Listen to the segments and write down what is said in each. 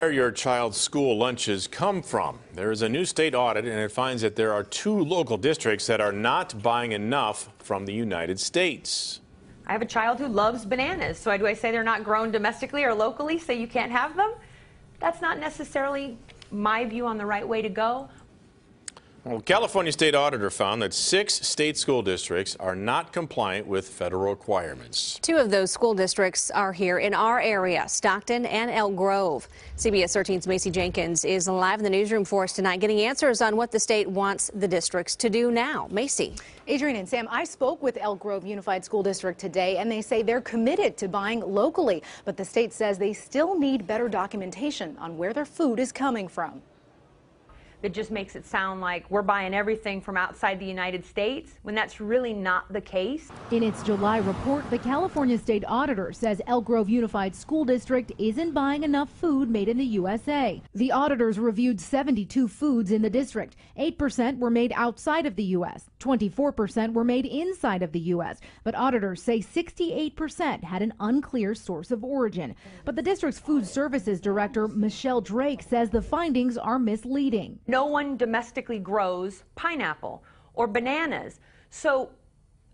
Where your child's school lunches come from. There is a new state audit, and it finds that there are 2 local districts that are not buying enough from the United States. I have a child who loves bananas, so do I say they're not grown domestically or locally, so you can't have them? That's not necessarily my view on the right way to go. Well, California state auditor found that 6 state school districts are not compliant with federal requirements. 2 of those school districts are here in our area, Stockton and Elk Grove. CBS 13's Macy Jenkins is live in the newsroom for us tonight, getting answers on what the state wants the districts to do now. Macy. Adrian and Sam, I spoke with Elk Grove Unified School District today, and they say they're committed to buying locally, but the state says they still need better documentation on where their food is coming from. It just makes it sound like we're buying everything from outside the United States, when that's really not the case. In its July report, the California state auditor says Elk Grove Unified School District isn't buying enough food made in the USA. The auditors reviewed 72 foods in the district. 8% were made outside of the U.S., 24% were made inside of the U.S., but auditors say 68% had an unclear source of origin. But the district's food services director, Michelle Drake, says the findings are misleading. No one domestically grows pineapple or bananas. So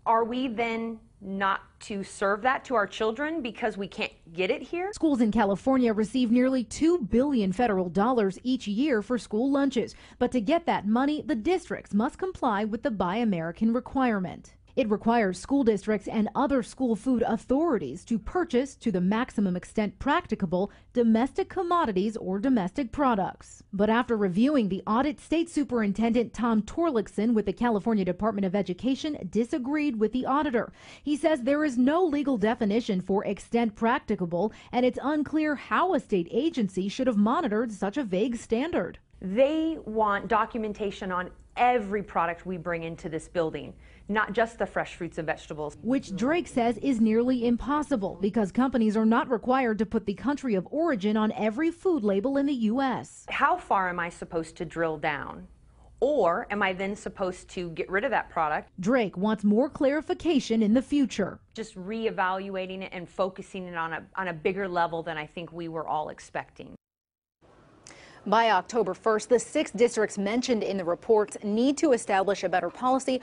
are we then not to serve that to our children because we can't get it here? Schools in California receive nearly $2 billion federal dollars each year for school lunches. But to get that money, the districts must comply with the Buy American requirement. It requires school districts and other school food authorities to purchase, to the maximum extent practicable, domestic commodities or domestic products. But after reviewing the audit, State Superintendent Tom Torlakson with the California Department of Education disagreed with the auditor. He says there is no legal definition for extent practicable, and it's unclear how a state agency should have monitored such a vague standard. They want documentation on every product we bring into this building, not just the fresh fruits and vegetables. Which Drake says is nearly impossible because companies are not required to put the country of origin on every food label in the U.S. How far am I supposed to drill down? Or am I then supposed to get rid of that product? Drake wants more clarification in the future. Just reevaluating it and focusing it on a bigger level than I think we were all expecting. By October 1st, the 6 districts mentioned in the reports need to establish a better policy